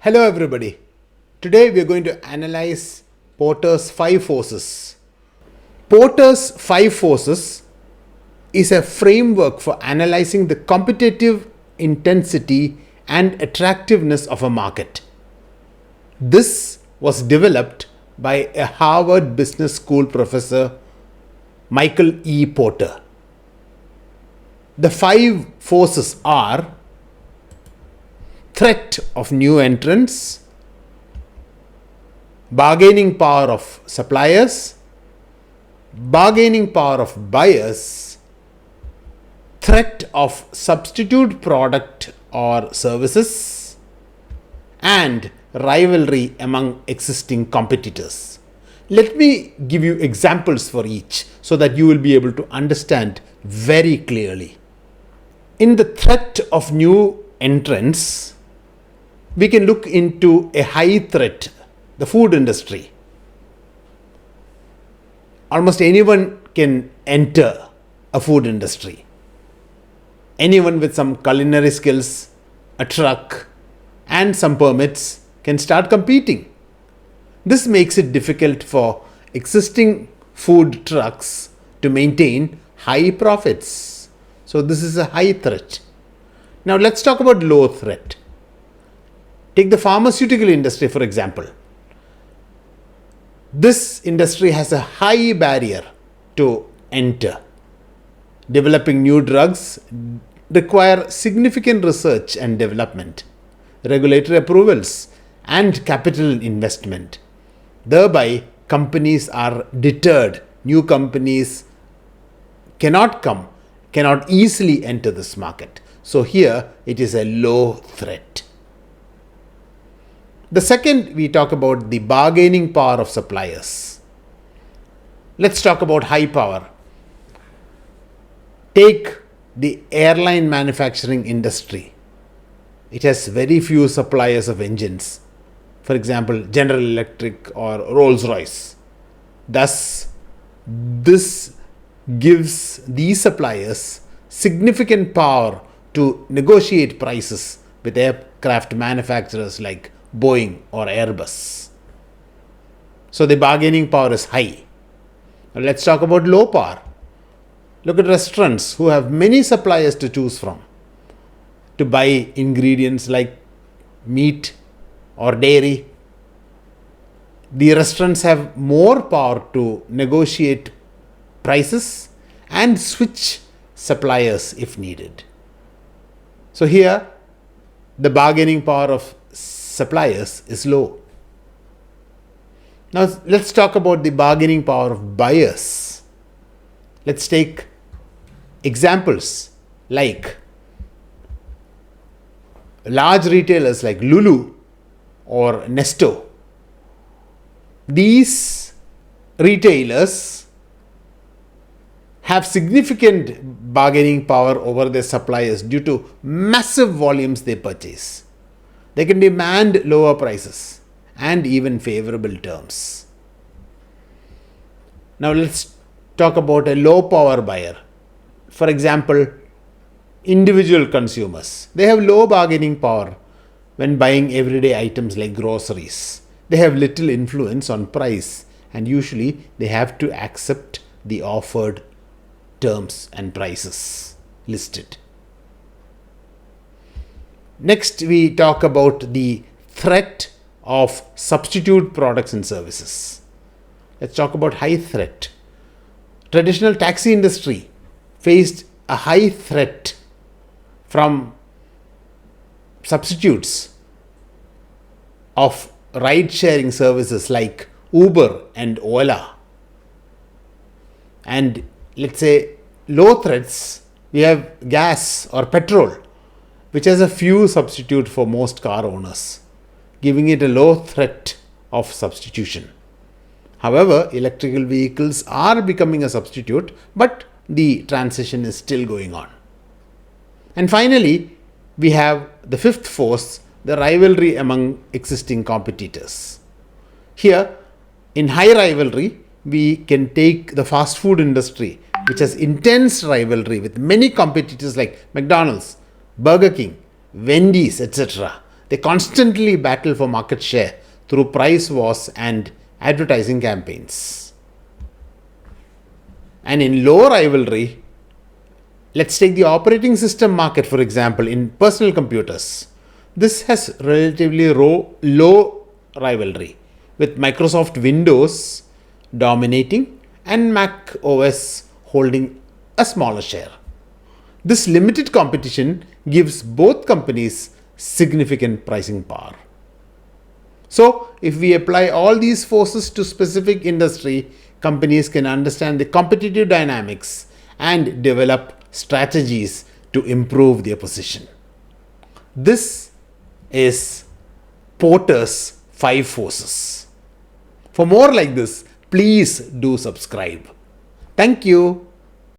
Hello everybody. Today we are going to analyze Porter's 5 forces. Porter's 5 forces is a framework for analyzing the competitive intensity and attractiveness of a market. This was developed by a Harvard Business School professor, Michael E. Porter. The 5 forces are threat of new entrants, bargaining power of suppliers, bargaining power of buyers, threat of substitute product or services, and rivalry among existing competitors. Let me give you examples for each so that you will be able to understand very clearly. In the threat of new entrants, we can look into a high threat, the food industry. Almost anyone can enter a food industry. Anyone with some culinary skills, a truck, and some permits can start competing. This makes it difficult for existing food trucks to maintain high profits. So this is a high threat. Now let's talk about low threat. Take the pharmaceutical industry, for example. This industry has a high barrier to enter. Developing new drugs require significant research and development, regulatory approvals, and capital investment. Thereby, companies are deterred. New companies cannot easily enter this market. So here it is a low threat. The second, we talk about the bargaining power of suppliers. Let's talk about high power. Take the airline manufacturing industry. It has very few suppliers of engines. For example, General Electric or Rolls-Royce. Thus, this gives these suppliers significant power to negotiate prices with aircraft manufacturers like Boeing or Airbus. So the bargaining power is high. Now let's talk about low power. Look at restaurants who have many suppliers to choose from to buy ingredients like meat or dairy. The restaurants have more power to negotiate prices and switch suppliers if needed. So here, the bargaining power of suppliers is low. Now let's talk about the bargaining power of buyers. Let's take examples like large retailers like Lulu or Nesto. These retailers have significant bargaining power over their suppliers due to massive volumes they purchase. They can demand lower prices and even favorable terms. Now let's talk about a low power buyer. For example, individual consumers. They have low bargaining power when buying everyday items like groceries. They have little influence on price and usually they have to accept the offered terms and prices listed. Next, we talk about the threat of substitute products and services. Let's talk about high threat. Traditional taxi industry faced a high threat from substitutes of ride-sharing services like Uber and Ola. And let's say low threats, we have gas or petrol, which has a few substitute for most car owners, giving it a low threat of substitution. However, electrical vehicles are becoming a substitute, but the transition is still going on. And finally, we have the fifth force, the rivalry among existing competitors. Here, in high rivalry, we can take the fast food industry, which has intense rivalry with many competitors like McDonald's, Burger King, Wendy's, etc. They constantly battle for market share through price wars and advertising campaigns. And in low rivalry, let's take the operating system market, for example, in personal computers. This has relatively low rivalry, with Microsoft Windows dominating and Mac OS holding a smaller share. This limited competition gives both companies significant pricing power. So, if we apply all these forces to specific industry, companies can understand the competitive dynamics and develop strategies to improve their position. This is Porter's 5 forces. For more like this, please do subscribe. Thank you.